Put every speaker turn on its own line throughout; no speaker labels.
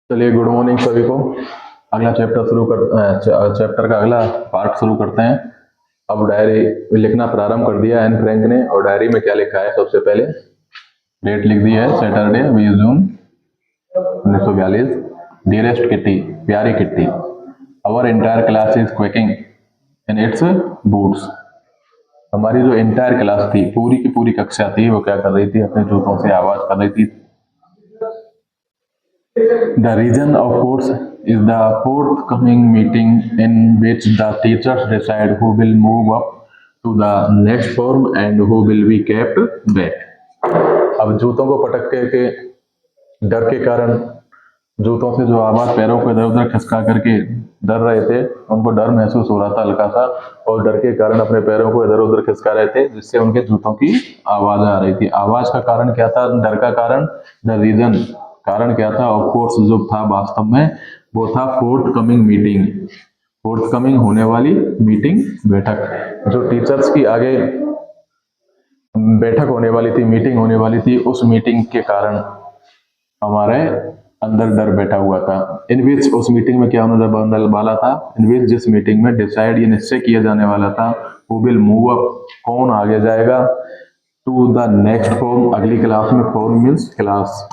चलिए, good morning सभी को। अगला चैप्टर का अगला पार्ट शुरू करते हैं। अब डायरी लिखना प्रारंभ कर दिया एन फ्रैंक ने। और डायरी में क्या लिखा है? सबसे पहले डेट लिख दी है, सैटरडे 20 जून 1942। डियरेस्ट किट्टी, प्यारी Kitty, our entire class is quaking in its boots. हमारी जो एंटायर क्लास थी, पूरी की पूरी कक्षा थी, वो क्या कर रही थी? अपने जूतों से आवाज कर रही थी। The reason, of course, is the forthcoming meeting in which the teachers decide who will move up to the next form and who will be kept back. अब जूतों को पटक के डर के कारण, जूतों से जो आवाज पैरों को इधर उधर खिसका करके डर रहे थे, उनको डर महसूस हो रहा था हल्का सा, और डर के कारण अपने पैरों को इधर उधर खिसका रहे थे, जिससे उनके जूतों की आवाज आ रही थी। आवाज का कारण क्या था? डर का कारण। द रीजन, कारण क्या था? ऑफ कोर्स, जो था वास्तव में, वो था fourth coming meeting, fourth coming होने वाली मीटिंग, बैठक, जो टीचर्स की आगे बैठक होने वाली थी, मीटिंग होने वाली थी। उस मीटिंग के कारण हमारे अंदर डर बैठा हुआ था। इन विच, उस मीटिंग में क्या होने वाला था? इन विच, जिस मीटिंग में डिसाइड, ये निश्चय किया जाने वाला था, हु विल मूव अप, कौन आगे जाएगा, टू द नेक्स्ट फॉर्म, अगली क्लास में। Form means class.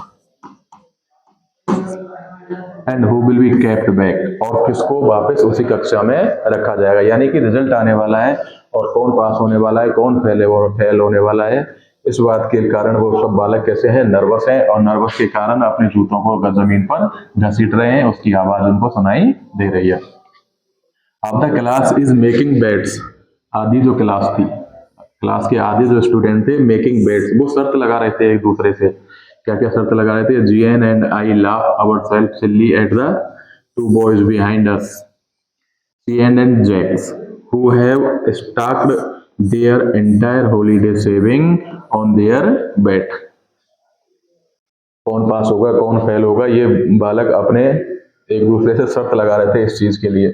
And who will be kept back, और किसको वापस उसी कक्षा में रखा जाएगा। यानी कि रिजल्ट आने वाला है, और कौन पास होने वाला है, कौन फेल होने वाला है, इस बात के कारण वो सब बालक कैसे हैं? नर्वस हैं, और नर्वस के कारण अपने जूतों को जमीन पर घसीट रहे हैं। उसकी आवाज उनको सुनाई दे रही है। अब the class is making beds, आधी जो क्लास थी, क्लास के आधे जो स्टूडेंट थे, मेकिंग बेड्स, वो शर्त लगा रहे थे एक दूसरे से। क्या क्या शर्त लगा रहे थे? GN and I laugh our self silly at the two boys behind us, CN and jacks, who have stacked their entire holiday saving on their bet. कौन पास होगा, कौन फेल होगा, ये बालक अपने एक दूसरे से शर्त लगा रहे थे इस चीज के लिए।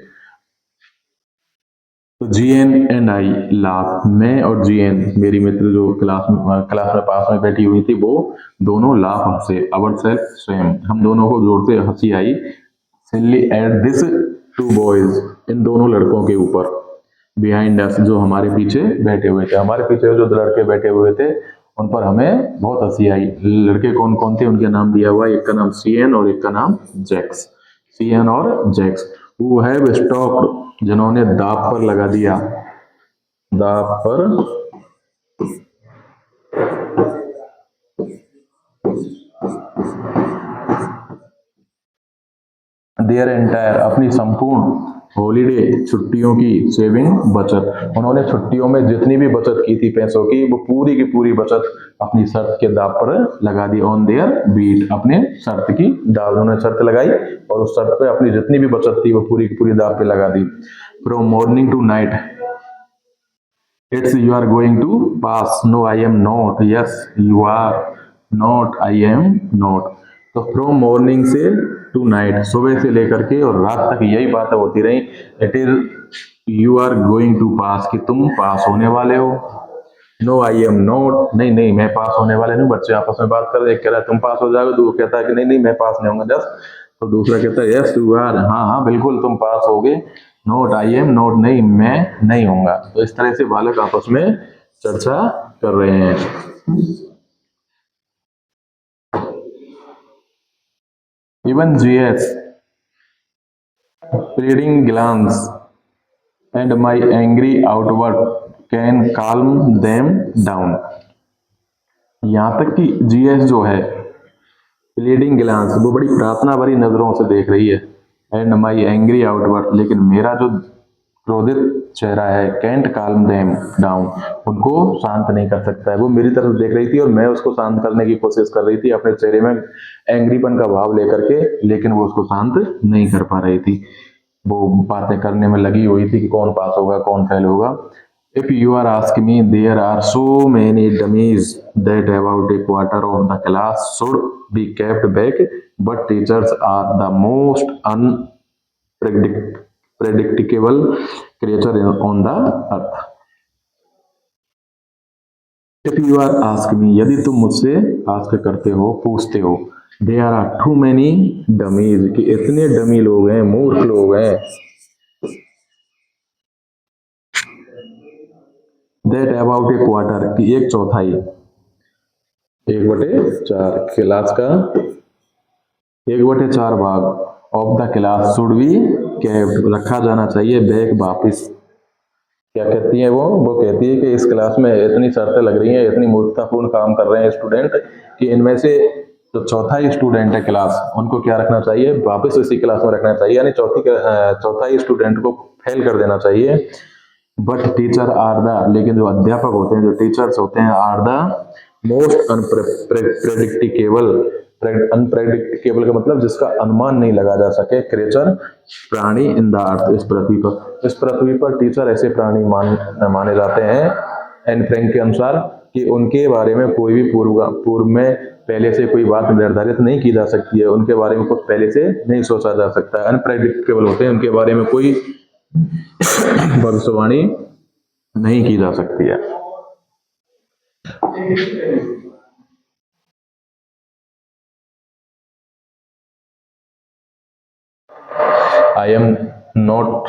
तो जीएन एंड आई लाफ, मैं और जीएन, मेरी मित्र जो क्लास में पास में बैठी हुई थी, वो दोनों लाफ हंसे। अवर सेल्फ स्वयं, हम दोनों को जोर से हंसी आई। सिल्ली एट दिस टू बॉयज, इन दोनों लड़कों के ऊपर। बिहाइंड अस, जो हमारे पीछे बैठे हुए थे, हमारे पीछे जो लड़के बैठे हुए थे, उन पर हमें बहुत हंसी आई। लड़के कौन कौन थे? उनके नाम दिया हुआ है, एक का नाम सीएन और एक का नाम जैक्स। सीएन और जैक्स, हु हैव स्टॉप्ड, जिन्होंने दांव पर लगा दिया, दांव पर देयर एंटायर, अपनी संपूर्ण हॉलीडे, छुट्टियों की सेविंग, बचत। उन्होंने छुट्टियों में जितनी भी बचत की थी पैसों की, वो पूरी की पूरी बचत अपनी शर्त के दाव पर लगा दी। ऑन देयर बीट, अपने शर्त की दाव, उन्होंने शर्त लगाई और उस शर्त पे अपनी जितनी भी बचत थी वो पूरी की पूरी दाव पे लगा दी। From morning to night, it's you are going to pass, no I am not, yes you are, not I am not. तो फ्रॉम मॉर्निंग से टू नाइट, सुबह से लेकर के और रात तक यही बातें होती रही। It is you are going to pass, कि तुम पास होने वाले हो। नो आई एम नॉट, नहीं नहीं मैं पास होने वाले नहीं। बच्चे आपस में बात कर रहे, एक कह रहा है तुम पास हो जाओगे, दूसरा कहता है कि नहीं नहीं मैं पास नहीं होऊंगा जस्ट, तो दूसरा कहता है यस यू आर, हाँ हाँ बिल्कुल तुम पास होगे। नोट आई एम नोट, नहीं मैं नहीं होऊंगा। तो इस तरह से बालक आपस में चर्चा कर रहे हैं। Even GS pleading glance and my angry outward can calm them down। यहाँ तक कि जीएस जो है, प्लीडिंग ग्लांस, वो बड़ी प्रार्थना भरी नजरों से देख रही है। एंड माई एंग्री आउटवर्ड, लेकिन मेरा जो क्रोधित चेहरा है, कैंट काल्म देम डाउन, उनको शांत नहीं कर सकता है। वो मेरी तरफ देख रही थी और मैं उसको शांत करने की कोशिश कर रही थी अपने चेहरे में एंग्रीपन का भाव लेकर के, लेकिन वो उसको शांत नहीं कर पा रही थी। वो बातें करने में लगी हुई थी कि कौन पास होगा, कौन फेल होगा। If you are asking me, there are so many dummies that about a quarter of the class should be kept back, but teachers are the most unpredictable creature on the earth। If you are asking me, यदि तुम मुझसे ask करते हो, पूछते हो, there are too many dummies, कि इतने dummy लोग हैं, मूर्ख लोग हैं। दैट अबाउट ए क्वार्टर, कि एक चौथाई, 1/4 क्लास का 1/4 भाग of the class should be kept, रखा जाना चाहिए बैक वापिस। क्या कहती है वो कहती है कि इस क्लास में इतनी शर्तें लग रही हैं, इतनी मूर्खतापूर्ण काम कर रहे हैं स्टूडेंट, कि इनमें से जो चौथाई स्टूडेंट है क्लास, उनको क्या रखना चाहिए, वापस इसी क्लास में रखना चाहिए, यानी चौथाई स्टूडेंट को फेल कर देना चाहिए। बट टीचर आर द, लेकिन जो अध्यापक होते हैं, जो टीचर्स होते हैं, are the most unpredictable, unpredictable का मतलब जिसका अनुमान नहीं लगा जा सके, क्रिएचर, प्राणी इन द अर्थ, इस पृथ्वी पर। इस पृथ्वी पर टीचर ऐसे प्राणी माने जाते हैं एन फ्रैंक के अनुसार, कि उनके बारे में कोई भी पूर्व में पहले से कोई बात निर्धारित नहीं की जा सकती है, उनके बारे में कुछ पहले से नहीं सोचा जा सकता है, अनप्रेडिक्टेबल होते हैं, उनके बारे में कोई भविष्यवाणी नहीं की जा सकती है। I am not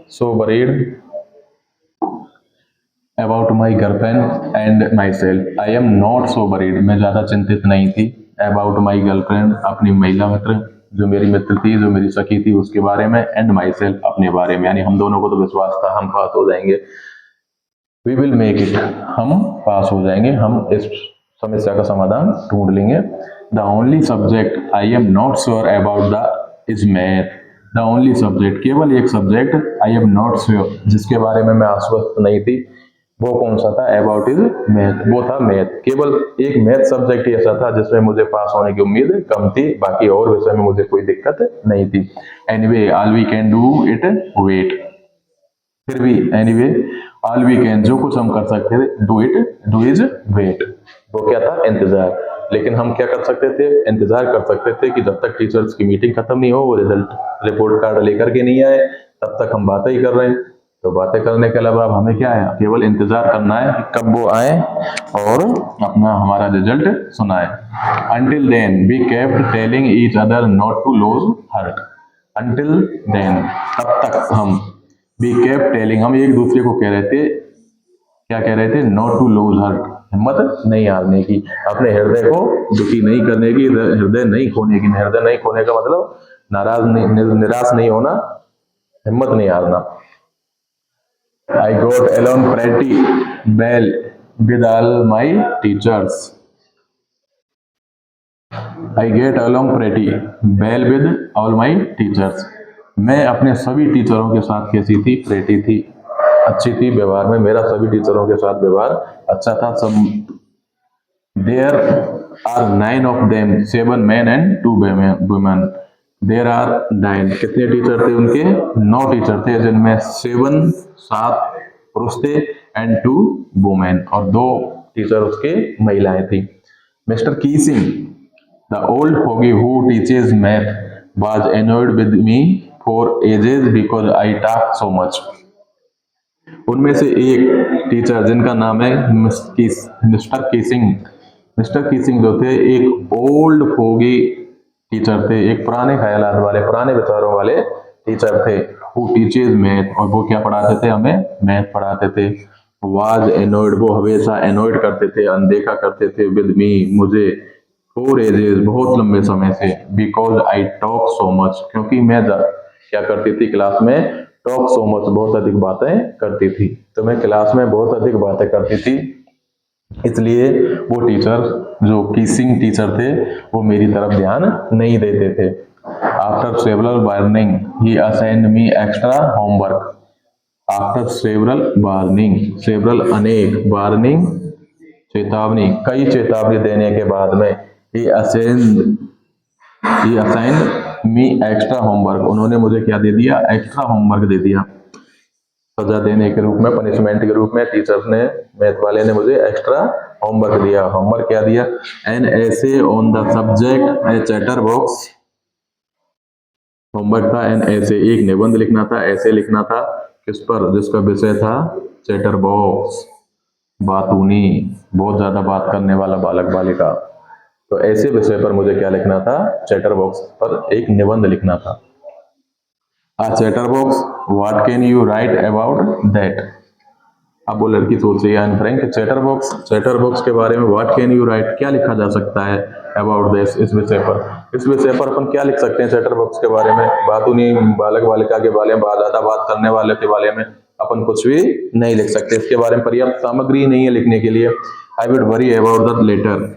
so worried about my girlfriend and myself. I am not so worried, मैं ज़्यादा चिंतित नहीं थी, about my girlfriend, अपनी महिला मित्र, जो मेरी मित्र थी, जो मेरी सखी थी, उसके बारे में, and myself, अपने बारे में, यानी हम दोनों को तो विश्वास था हम पास हो जाएंगे। We will make it, हम पास हो जाएंगे, हम इस समस्या का समाधान ढूंढ लेंगे। The only subject I am not sure about the is math. The only subject, केवल एक subject I am not sure, जिसके बारे में मैं आश्वस्त नहीं थी, वो कौन सा था, अबाउट इज मैथ, वो था मैथ। केवल एक मैथ सब्जेक्ट ही ऐसा था जिसमें मुझे पास होने की उम्मीद कम थी, बाकी और विषय में मुझे कोई दिक्कत नहीं थी। Anyway all we can do it wait, फिर भी एनीवे ऑल वी कैन, जो कुछ हम कर सकते थे, do it, do is wait, वो क्या था, इंतजार। लेकिन हम क्या कर सकते थे, इंतजार कर सकते थे कि जब तक टीचर्स की मीटिंग खत्म नहीं हो, वो रिजल्ट रिपोर्ट कार्ड लेकर के नहीं आए, तब तक हम बातें ही कर रहे हैं। तो बातें करने के अलावा अब हमें क्या है, केवल इंतजार करना है कब वो आए और अपना हमारा रिजल्ट सुनाए। Until then we kept telling each other not to lose heart. Until then, तब तक हम, वी केप्ट टेलिंग, हम एक दूसरे को कह रहे थे, क्या कह रहे थे, नॉट टू लूज हार्ट, हिम्मत नहीं हारने की, अपने हृदय को दुखी नहीं करने की, हृदय नहीं खोने की। हृदय नहीं खोने का मतलब नाराज नहीं, निराश नहीं होना, हिम्मत नहीं हारना। I got along pretty well with all my teachers. I get along pretty well with all my teachers. मैं अपने सभी टीचरों के साथ कैसी थी, प्रेटी थी, अच्छी थी व्यवहार में, मेरा सभी टीचरों के साथ व्यवहार अच्छा था। सब there are 9 of them, 7 men and 2 women. There are 9, कितने टीचर थे उनके, 9 टीचर थे, जिनमें 7 पुरुष थे एंड 2 वुमेन, और 2 टीचर उसके महिलाएं थी। Mister Keesing, the old fogey who teaches math, was annoyed with me for ages because I talk so much. उनमें से एक टीचर जिनका नाम है मिस्टर कीसिंग, मिस्टर कीसिंग जो थे एक ओल्ड फोगी टीचर थे, एक पुराने ख्यालात वाले, पुराने विचारों वाले टीचर थे। वो टीचेज मैथ, और वो क्या पढ़ाते थे, हमें मैथ पढ़ाते थे। वाज एनोयड, वो हमेशा एनोयड करते थे, अनदेखा करते थे, विद मी, मुझे, फॉर एजेस, बहुत लंबे समय से, because I talk so much, क्योंकि मैं क्या करती थी क्लास में, टॉक सो मच, बहुत अधिक बातें करती थी। तो मैं क्लास में बहुत अधिक बातें करती थी, इसलिए वो टीचर जो कीसिंग टीचर थे वो मेरी तरफ ध्यान नहीं देते थे। After several warning he assigned me extra homework. After several warning, several अनेक, वार्निंग चेतावनी, कई चेतावनी देने के बाद में, he assigned me extra homework, उन्होंने मुझे क्या दे दिया, एक्स्ट्रा होमवर्क दे दिया। सजा देने के रूप में, पनिशमेंट के रूप में टीचर्स ने, मैथ वाले ने मुझे एक्स्ट्रा होमवर्क दिया। होमवर्क क्या दिया, एन ऐसे on the subject A chatter box. Homework था एन ऐसे, एक निबंध लिखना था, ऐसे लिखना था, किस पर, जिसका विषय था चैटर बॉक्स, बातूनी, बहुत ज्यादा बात करने वाला बालक बालिका। तो ऐसे विषय पर मुझे क्या लिखना था, चैटर बॉक्स पर एक निबंध लिखना था। A chatterbox, what can you write about that. अब वो लड़की सोच रही है एन फ्रैंक, चैटर बॉक्स के बारे में व्हाट कैन यू राइट, क्या लिखा जा सकता है अबाउट दिस, इस विषय पर अपन क्या लिख सकते हैं चैटर बॉक्स के बारे में। बातूनी बालक बालिका के बारे में, ज्यादा बात करने वाले के बारे में अपन कुछ भी नहीं लिख सकते, इसके बारे में पर्याप्त सामग्री नहीं है लिखने के लिए। I would worry about the letter.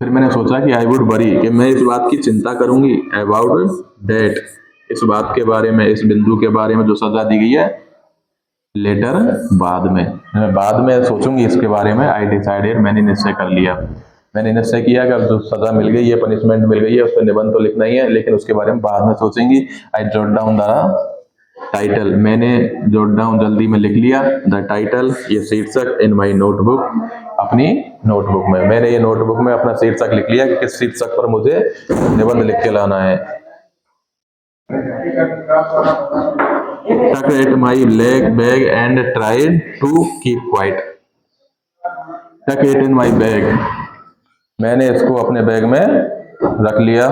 फिर मैंने सोचा कि आई वुड वरी, कि मैं इस बात की चिंता करूंगी, अबाउट डेट, इस बात के बारे में, इस बिंदु के बारे में जो सजा दी गई है, लेटर बाद में, मैं बाद में सोचूंगी इसके बारे में। आई डिसाइडेड, मैंने निश्चय कर लिया, मैंने निश्चय किया कि अब जो सजा मिल गई है, पनिशमेंट मिल गई है, उस पर निबंध तो लिखना ही है, लेकिन उसके बारे में बाद में सोचेंगी। आई जॉट डाउन द टाइटल, मैंने जॉट डाउन जल्दी में लिख लिया द टाइटल, ये शीर्षक, इन माई नोटबुक, अपनी नोटबुक में। मैंने ये नोटबुक में अपना शीर्षक लिख लिया कि किस शीर्षक पर मुझे निबंध लिख के लाना है। Tucked at my leg bag and tried to keep quiet. Tuck it in my bag. मैंने इसको अपने बैग में रख लिया।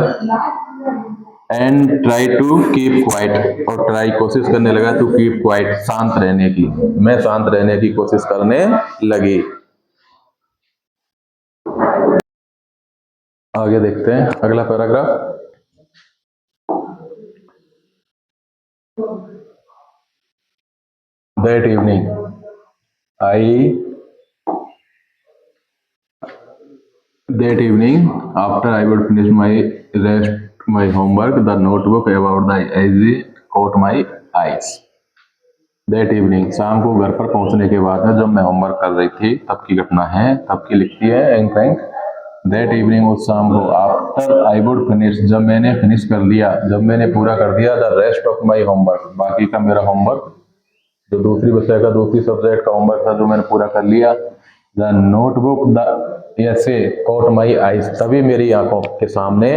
And try to keep quiet, और ट्राई कोशिश करने लगा टू कीप क्वाइट, शांत रहने की, मैं शांत रहने की कोशिश करने लगी। आगे देखते हैं अगला paragraph. That evening, after I would finish my homework, the notebook about the eyes caught my eyes. That evening, शाम को घर पर पहुंचने के बाद में जब मैं होमवर्क कर रही थी, तब की घटना है, तब की लिखती है एंड फ्रैंक। That evening, उस शाम को, after I would finish, जब मैंने फिनिश कर दिया, जब मैंने पूरा कर दिया, the rest of my homework, बाकी का मेरा होमवर्क, जो दूसरी विषय का, दूसरी सब्जेक्ट का होमवर्क था, जो मैंने पूरा कर लिया। द नोटबुक द ऐसे कॉट माई आईज, तभी मेरी आंखों के सामने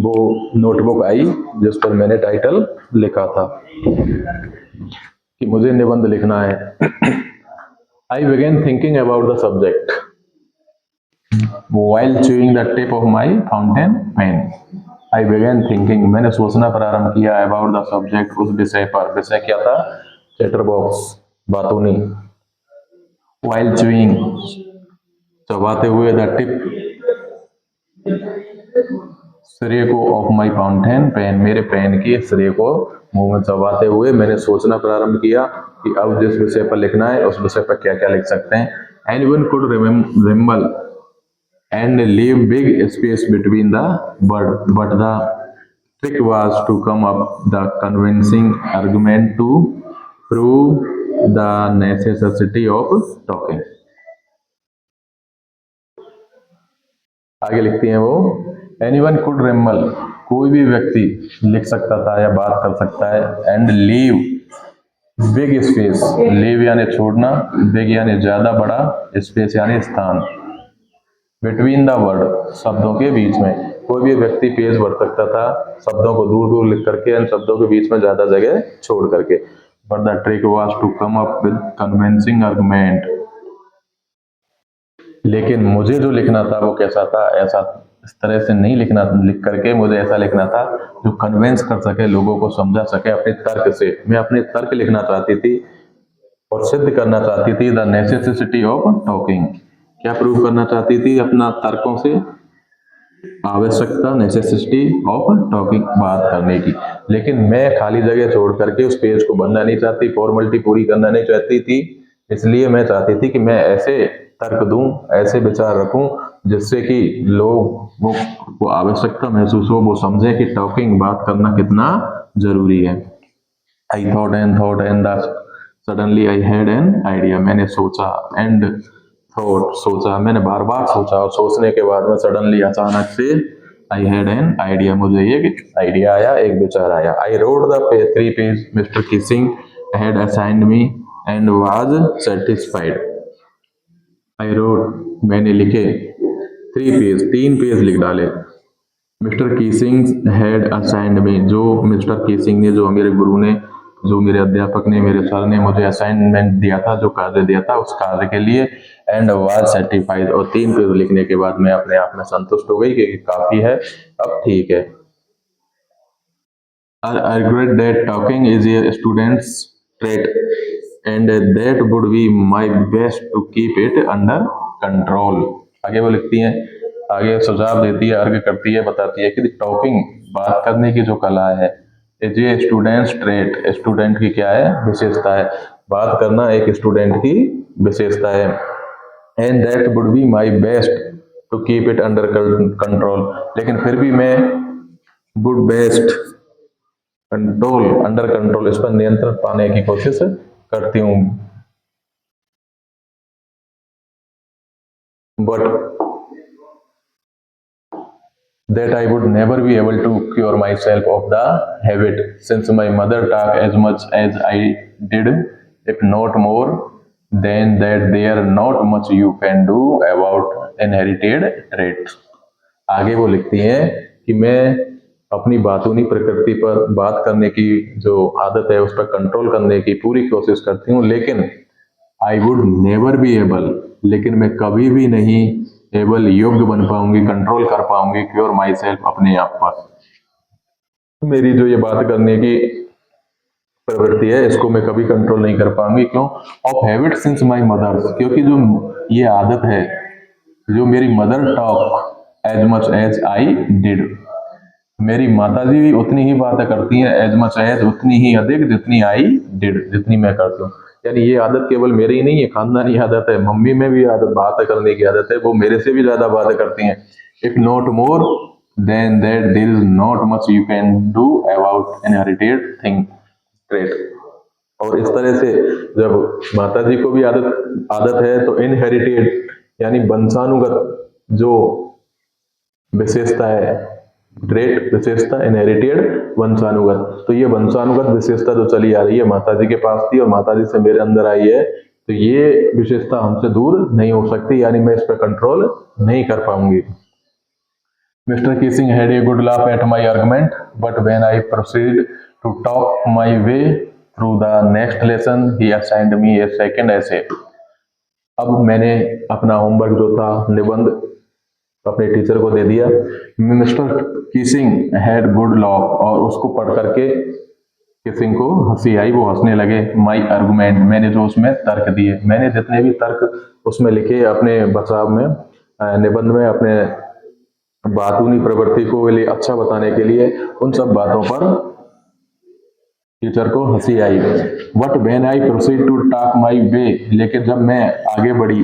वो नोटबुक आई जिस पर मैंने टाइटल लिखा था कि मुझे निबंध लिखना है। I began thinking about the subject while chewing the tip of my fountain pen. I began thinking, मैंने सोचना प्रारंभ किया about the subject, उस विषय पर। विषय क्या था? चैटर बॉक्स, बातूनी। While chewing, चबाते हुए, the tip, सिरे को, of my fountain pen, मेरे पेन के सिरे को मुंह में चबाते हुए मैंने सोचना प्रारंभ किया कि अब जिस विषय पर लिखना है, उस विषय पर क्या क्या लिख सकते हैं। Anyone could remember and leave big space between the word, but the trick was to come up the convincing argument to prove the necessity of talking. आगे लिखती हैं वो, anyone could remember, कोई भी व्यक्ति लिख सकता था या बात कर सकता है, and leave big space, leave यानी छोड़ना, big यानी ज्यादा बड़ा, space यानी स्थान, बिटवीन द वर्ड, शब्दों के बीच में। कोई भी व्यक्ति पेज भर सकता था शब्दों को दूर दूर लिख करके, इन शब्दों के बीच में ज्यादा जगह छोड़ करके। But the trick was to come up with convincing argument, लेकिन मुझे जो लिखना था वो कैसा था, ऐसा इस तरह से नहीं लिखना, लिख करके मुझे ऐसा लिखना था जो कन्विंस कर सके, लोगों को समझा सके अपने तर्क से। मैं अपने तर्क लिखना चाहती थी और सिद्ध करना चाहती थी द नेसेसिटी ऑफ टॉकिंग। क्या प्रूव करना चाहती थी? अपना तर्कों से आवश्यकता, नेसेसिटी ऑफ टॉकिंग, बात करने की। लेकिन मैं खाली जगह छोड़ करके उस पेज को भरना नहीं चाहती, फॉर्मेलिटी पूरी करना नहीं चाहती थी। इसलिए मैं चाहती थी कि मैं ऐसे तर्क दूं, ऐसे विचार रखूं जिससे कि लोगों को आवश्यकता महसूस हो, वो समझे कि टॉकिंग, बात करना कितना जरूरी है। I thought and suddenly I had an idea, मैंने सोचा, एंड थॉट, सोचा, मैंने बार बार सोचा, और सोचने के बाद में सडनली, अचानक से, आई हैड एन आइडिया, मुझे एक आइडिया आया, एक विचार आया। I wrote the 3 page mister Keesing had assigned me and was satisfied. I wrote, मैंने लिखे, 3 पेज लिख डाले। Mister Keesing had assigned me, जो मिस्टर कीसिंग ने, जो मेरे गुरु ने जो मेरे अध्यापक ने, मेरे सर ने मुझे असाइनमेंट दिया था, जो कार्य दिया था उस कार्य के लिए, एंड वाज सेटिस्फाइड, और 3 पेज लिखने के बाद मैं अपने आप में संतुष्ट हो गई कि काफी है, अब ठीक है। I regret that talking is a student's trait and that would be my best to keep it under control। आगे वो लिखती हैं, आगे सुझाव देती है, अर्ग करती है, बताती है कि टॉकिंग, बात करने की जो कला है, is a students trait, student की क्या है, विशेषता है। बात करना एक स्टूडेंट की विशेषता है। And that would be my best to keep it under control, लेकिन फिर भी मैं would best control, under control, इस पर नियंत्रण पाने की कोशिश करती हूँ। But that I would never be able to cure myself of the habit since my mother talked as much as I did, if not more than that, there not much you can do about inherited traits। आगे वो लिखती हैं कि मैं अपनी बातूनी प्रकृति पर बात करने की जो आदत है उस पर कंट्रोल करने की पूरी कोशिश करती हूँ, लेकिन I would never be able, लेकिन मैं कभी भी नहीं एबल, योग्य बन पाऊंगी, कंट्रोल कर पाऊंगी, क्योर माई सेल्फ, अपने आप पर। मेरी जो ये बात करने की प्रवृत्ति है इसको मैं कभी कंट्रोल नहीं कर पाऊंगी। क्यों? Of habit since my mother, क्योंकि जो ये आदत है, जो मेरी mother talk as much as I did, मेरी माताजी भी उतनी ही बातें करती हैं, एज मच एज, उतनी ही अधिक, जितनी आई डिड, जितनी मैं करती हूँ। यानी ये आदत केवल मेरी ही नहीं है, खानदानी आदत है। मम्मी में भी आदत, बातें करने की आदत है, वो मेरे से भी ज्यादा बातें करती हैं। If not more than that there is not much you can do about inherited thing trait. और इस तरह से जब माता जी को भी आदत है तो इनहेरिटेड यानी वंशानुगत जो विशेषता है, ट्रेट विशेषता, इनहेरिटेड वंशानुगत, तो ये वंशानुगत विशेषता जो चली आ रही है माता जी के पास थी और माता जी से मेरे अंदर आई है, तो ये विशेषता हमसे दूर नहीं हो सकती, यानी मैं इस पर कंट्रोल नहीं कर पाऊंगी। Mister Keesing had a good laugh at my argument, but when I proceeded to talk my way through the next lesson, he assigned me a second essay। अब मैंने अपना होमवर्क जो था, निबंध, अपने टीचर को दे दिया। Mister Keesing had good lock, और उसको पढ़ करके किसिंग को हंसी आई, वो हंसने लगे। माई आर्गुमेंट, मैंने जो उसमें तर्क दिए, मैंने जितने भी तर्क उसमें लिखे अपने बचाव में, निबंध में, अपने बातूनी प्रवृत्ति को लिए अच्छा बताने के लिए, उन सब बातों पर टीचर को हंसी आई। But when I proceed to talk my way, लेकिन जब मैं आगे बढ़ी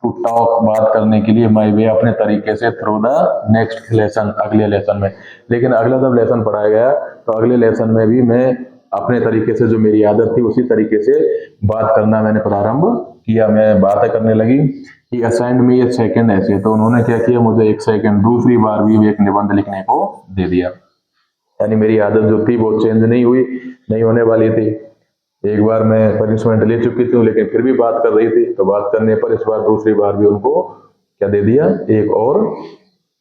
टू टॉक, बात करने के लिए, माई वे, अपने तरीके से, थ्रू द नेक्स्ट लेसन, अगले लेसन में, लेकिन अगला जब लेसन पढ़ाया गया तो अगले लेसन में भी मैं अपने तरीके से, जो मेरी आदत थी उसी तरीके से बात करना मैंने प्रारंभ किया, मैं बातें करने लगी। कि असाइंड में ये सेकंड ऐसे, तो उन्होंने क्या किया, मुझे एक सेकंड, दूसरी बार भी एक निबंध लिखने को दे दिया। यानी मेरी आदत जो थी वो चेंज नहीं हुई, नहीं होने वाली थी। एक बार मैं पनिशमेंट ले चुकी थी लेकिन फिर भी बात कर रही थी, तो बात करने पर इस बार दूसरी बार भी उनको क्या दे दिया, एक और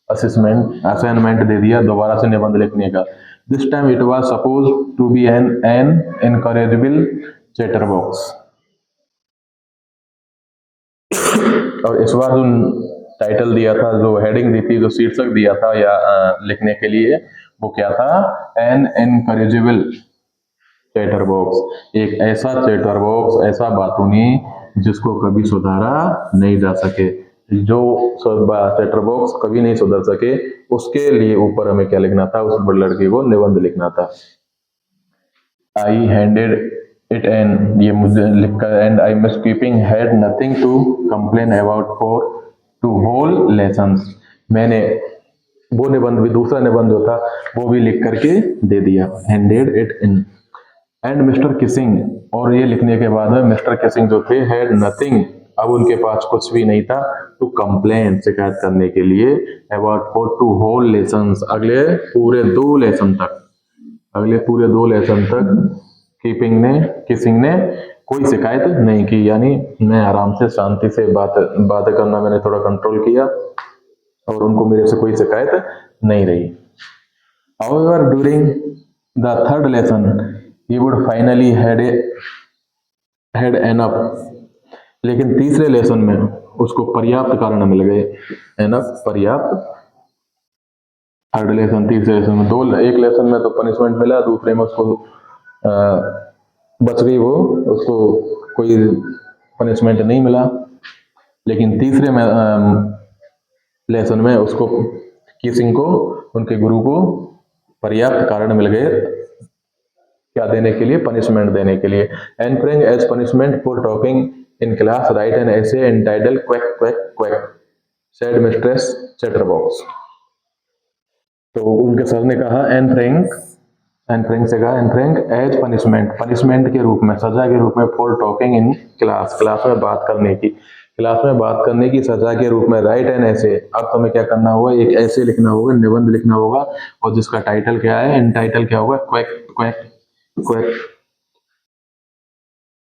असाइनमेंट दे दिया, दोबारा से निबंध लिखने का। This time it was suppose to be an incorrigible chatterbox. और इस बार जो टाइटल दिया था, जो हेडिंग दी थी, जो शीर्षक दिया था या लिखने के लिए, वो क्या था, एन इनकरेजेबल चैटर बॉक्स, एक ऐसा चैटर बॉक्स, ऐसा बातूनी जिसको कभी सुधारा नहीं जा सके, जो चैटर बॉक्स कभी नहीं सुधर सके, उसके लिए ऊपर हमें क्या लिखना था, उस लड़के को निबंध लिखना था। आई हैंडेड इट एंड, ये मुझे लिखकर, and I miss keeping had nothing to complain about for two whole lessons, मैंने वो निबंध भी, दूसरा निबंध जो था वो भी लिख करके दे दिया, handed it in. And mister Keesing, और ये लिखने के बाद में मिस्टर किसिंग जो थे, हैड नथिंग, अब उनके पास कुछ भी नहीं था, टू कंप्लेन, शिकायत करने के लिए, about for two whole lessons, अगले पूरे 2 लेसन तक, अगले पूरे 2 लेसन तक किसिंग ने कोई शिकायत नहीं की। यानी मैं आराम से, शांति से बातें करना मैंने थोड़ा कंट्रोल किया और उनको मेरे से कोई शिकायत नहीं रही। However, during the third lesson, he would finally had enough। लेकिन तीसरे लेसन में उसको पर्याप्त कारण मिल गए। एनफ पर्याप्त। थर्ड लेसन, तीसरे लेसन में एक लेसन में तो पनिशमेंट मिला, दूसरे में उसको बच गई वो, उसको कोई पनिशमेंट नहीं मिला। लेकिन तीसरे में लेसन में उसको किसिंग को, उनके गुरु को पर्याप्त कारण मिल गए क्या देने के लिए, पनिशमेंट देने के लिए। Anne Frank as punishment for talking in class write an essay entitled quack quack quack said mistress Chatterbox. तो उनके सर ने कहा एन फ्रैंक से कहा, एन फ्रैंक एज पनिशमेंट के रूप में, सजा के रूप में, फॉर टॉकिंग इन क्लास में बात करने की, क्लास में बात करने की सजा के रूप में, राइट एन ऐसे। अब तुम्हें क्या करना होगा, एक ऐसे लिखना होगा, निबंध लिखना होगा, और जिसका टाइटल क्या है, एंटाइटल क्या होगा, quack quack quack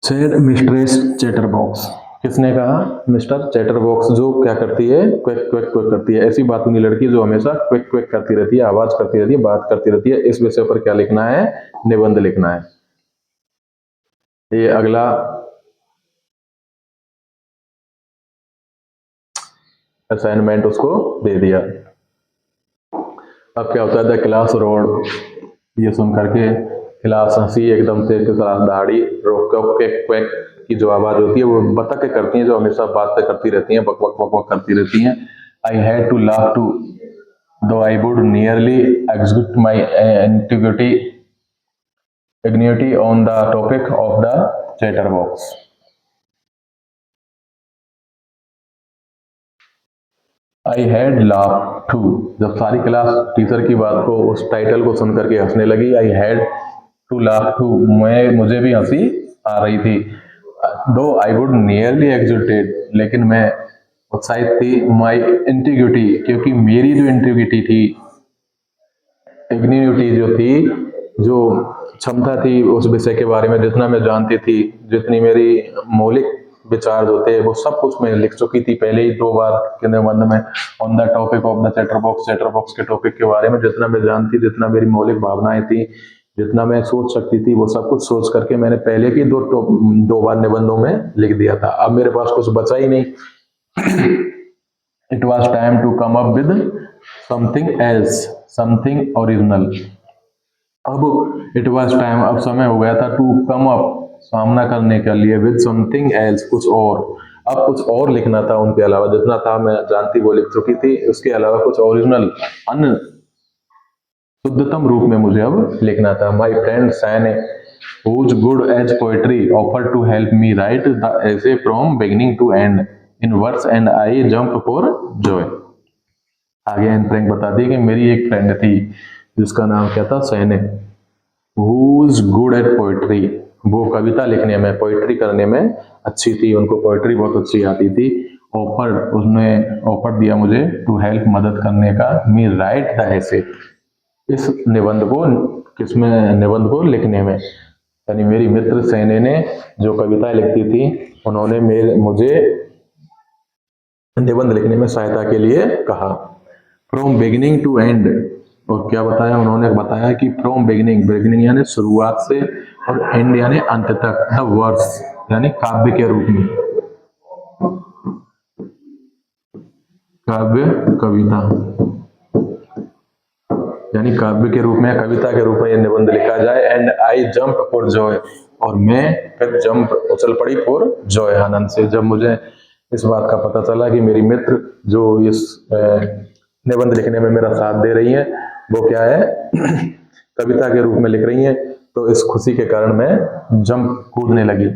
said mistress chatterbox. किसने कहा, मिस्टर चैटरबॉक्स, जो क्या करती है, क्विक क्विक क्विक करती है, ऐसी बातूनी लड़की जो हमेशा क्विक क्विक करती रहती है, आवाज करती रहती है, बात करती रहती है। इस विषय पर क्या लिखना है, निबंध लिखना है। ये अगला असाइनमेंट उसको दे दिया। अब क्या होता है, क्लास रोड, ये सुन करके क्लास हंसी एकदम से, दाढ़ी रोक क्विक की जो आवाज होती है वो बतख करती हैं, जो हमेशा बातें करती रहती हैं, बक बक बक बक करती रहती हैं। I had to laugh too though I would nearly execute my ingenuity on the topic of the chatterbox. I had laugh too, जब सारी क्लास टीचर की बात को, उस टाइटल को सुन करके हंसने लगी। I had to laugh too, मुझे भी हंसी आ रही थी। दो आई वुड नियरली एग्जिटेड, लेकिन मैं उत्साहित थी। माई इंटीग्रिटी, क्योंकि मेरी जो इंटीग्रिटी थी, इग्निटी जो थी, जो क्षमता थी उस विषय के बारे में, जितना मैं जानती थी, जितनी मेरी मौलिक विचार जो थे, वो सब कुछ मैं लिख चुकी थी पहले ही 2 बार के निबंध में। On the topic of the chatterbox के टॉपिक के बारे में जितना मैं जानती, जितना मेरी मौलिक भावनाएं थी, जितना मैं सोच सकती थी, वो सब कुछ सोच करके मैंने पहले की 2 बार निबंधों में लिख दिया था। अब मेरे पास कुछ बचा ही नहीं। It was time to come up with something else, something original. अब इट वॉज टाइम, अब समय हो गया था, टू कम अप, सामना करने के लिए, विद समथिंग एल्स, कुछ और। अब कुछ और लिखना था उनके अलावा, जितना था मैं जानती वो लिख चुकी थी, उसके अलावा कुछ ओरिजिनल, अन्य शुद्धतम रूप में मुझे अब लिखना था। My friend Sanne, who's good as poetry, offered to help me write the essay from beginning to end in verse and I jumped for joy। आगे एन फ्रैंक बताती है कि मेरी एक फ्रेंड थी जिसका नाम क्या था, सैने। who's good at poetry, वो कविता लिखने में, पोइट्री करने में अच्छी थी, उनको पोइट्री बहुत अच्छी आती थी। ऑफर, उसने ऑफर दिया मुझे, टू हेल्प, मदद करने का, मी राइट द एसे, इस निबंध को, किसमें, निबंध को लिखने में। यानी मेरी मित्र सैने ने, जो कविताएं लिखती थी, उन्होंने मुझे निबंध लिखने में सहायता के लिए कहा। फ्रॉम बिगिनिंग टू एंड, और क्या बताया उन्होंने, बताया कि फ्रॉम बिगिनिंग यानी शुरुआत से, और एंड यानी अंत तक, द वर्स यानी काव्य के रूप में, काव्य, कविता यानी काव्य के रूप में, कविता के रूप में यह निबंध लिखा जाए। And I jump for Joy, और मैं फिर जंप, उछल पड़ी, फॉर जॉय, आनंद से, जब मुझे इस बात का पता चला कि मेरी मित्र जो इस निबंध लिखने में मेरा साथ दे रही है, वो क्या है, कविता के रूप में लिख रही है, तो इस खुशी के कारण मैं जंप, कूदने लगी।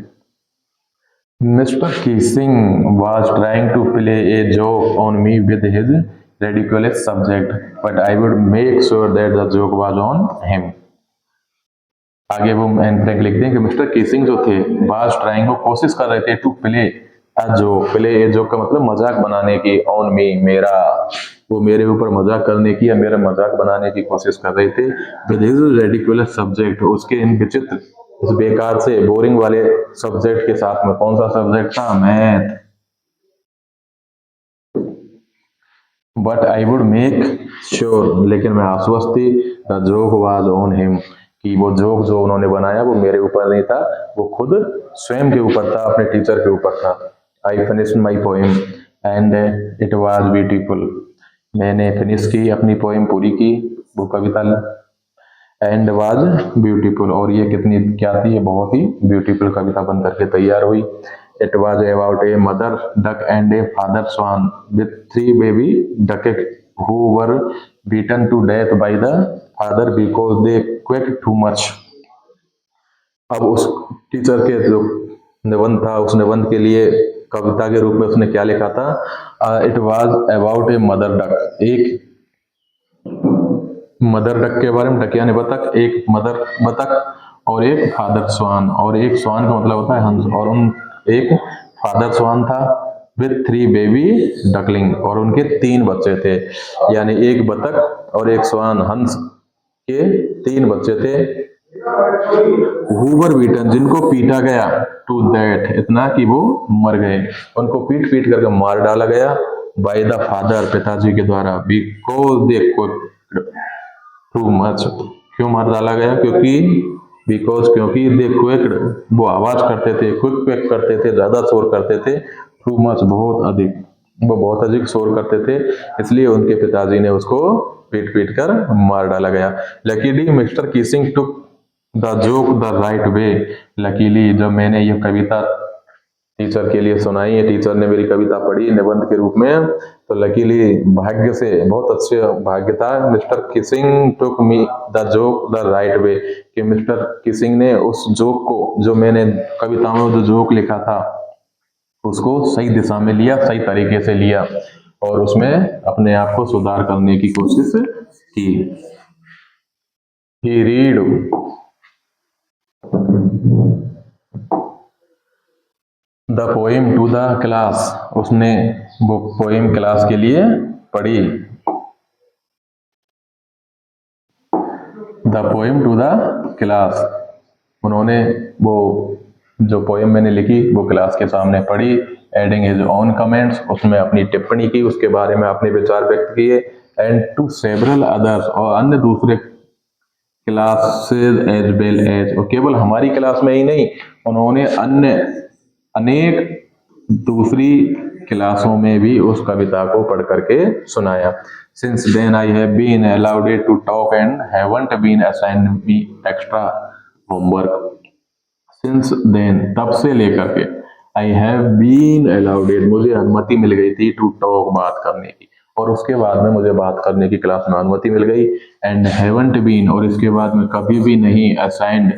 Mister Keesing was trying to play a joke on me with his ridiculous subject, but I would make sure that the joke was on him। आगे वो एन फ्रैंक लिखते हैं कि मिस्टर कीसिंग जो थे, was trying, वो कोशिश कर रहे थे, to play a joke, play a joke का मतलब मजाक बनाने की, ऑन मी, मेरा, वो मेरे ऊपर मजाक करने की या मेरा मजाक बनाने की कोशिश कर रहे थे। विद हिज रिडिकुलस सब्जेक्ट, उसके इन विचित्र, उस बेकार से, बोरिंग वाले सब्जेक्ट के साथ में। कौन सा सब्जेक्ट था, math. But I would make sure, लेकिन मैं आश्वस्त थी, the joke was on him, कि वो जोक जो उन्होंने बनाया वो मेरे ऊपर नहीं था, वो खुद स्वयं के ऊपर था, अपने टीचर के ऊपर था। I finished my poem and it was beautiful. मैंने फिनिश की, अपनी पोएम पूरी की, वो कविता एंड वाज ब्यूटीफुल, और ये कितनी क्या थी, ये बहुत ही ब्यूटीफुल कविता बन करके तैयार हुई। It was about a mother duck and a father swan with 3 baby duck who were beaten to death by the father because they quaked too much। अब उस टीचर के जो निबंध था, उस निबंध के लिए कविता के रूप में उसने क्या लिखा था, it was about a mother duck, एक मदर डक के बारे में, डक यानी बतख, एक मदर बतख और एक फादर स्वान, और एक स्वान का मतलब होता है हंस, और उन एक फादर स्वान था विथ 3 बेबी डकलिंग, और उनके 3 बच्चे थे, यानी एक बतख और एक स्वान हंस के 3 बच्चे थे। हूवर बीटन, जिनको पीटा गया, टू दैट, इतना कि वो मर गए, उनको पीट पीट करके मार डाला गया, बाय द फादर, पिताजी के द्वारा, बिकॉज दे टू मच, क्यों मार डाला गया, क्योंकि दे क्वेक्ड, वो आवाज करते थे, क्विक क्वेक करते थे, ज्यादा शोर करते थे, टू मच, बहुत अधिक, वो बहुत अधिक शोर करते थे, इसलिए उनके पिताजी ने उसको पीट पीट कर मार डाला गया। Luckily mister Keesing took the joke the right way, luckily जब मैंने ये कविता टीचर के लिए सुनाई है, टीचर ने मेरी कविता पढ़ी निबंध के रूप में, तो लकीली, भाग्य से, बहुत अच्छे भाग्य था, mister Keesing took me the joke the right वे, कि मिस्टर किसिंग ने उस जोक को, जो मैंने कविता में जो जोक लिखा था, उसको सही दिशा में लिया, सही तरीके से लिया, और उसमें अपने आप को सुधार करने की कोशिश की। He read the poem to the class, उसने वो पोएम क्लास के लिए पढ़ी। The poem to the class, उन्होंने वो जो पोएम मैंने लिखी वो क्लास के सामने पढ़ी। एडिंग हिज ओन कमेंट्स, उसमें अपनी टिप्पणी की, उसके बारे में अपने विचार व्यक्त किए। एंड टू सेवरल अदर्स, और अन्य दूसरे क्लासेस एज वेल एज, और केवल हमारी क्लास में ही नहीं, उन्होंने अन्य अनेक दूसरी क्लासों में भी उस कविता को पढ़ करके सुनाया। Since then I have been allowed to talk and haven't been assigned me extra homework. Since then, तब से लेकर के, आई हैव बीन अलाउड, मुझे अनुमति मिल गई थी, टू टॉक, बात करने की, और उसके बाद में मुझे बात करने की क्लास में अनुमति मिल गई। एंड हैवंट बीन, और इसके बाद में कभी भी नहीं, असाइन्ड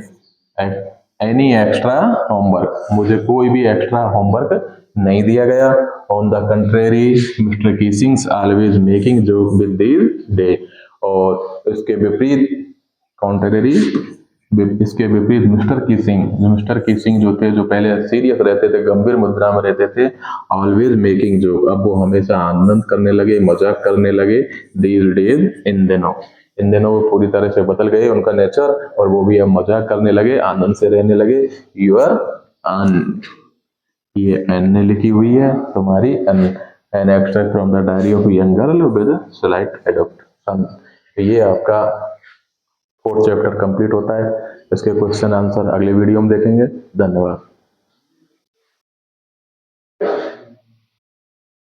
एनी एक्स्ट्रा होमवर्क, मुझे कोई भी एक्स्ट्रा होमवर्क नहीं दिया गया। On the contrary mister Keesing's always making joke with this day, और इसके विपरीत, कॉन्ट्रेरी, इसके विपरीत मिस्टर कीसिंग जो थे, जो पहले सीरियस रहते थे, गंभीर मुद्रा में रहते थे, ऑलवेज मेकिंग जोक, अब वो हमेशा आनंद करने लगे, मजाक करने लगे, दीज डेज, इन दिनों वो पूरी तरह से बदल गए उनका नेचर, और वो भी अब मजाक करने लगे, आनंद से रहने लगे। यूर अन, ये एन ने लिखी हुई है तुम्हारी, an extract from the diary of young girl with slight adoption. ये आपका 4th चैप्टर कंप्लीट होता है। इसके क्वेश्चन आंसर अगले वीडियो में देखेंगे। धन्यवाद।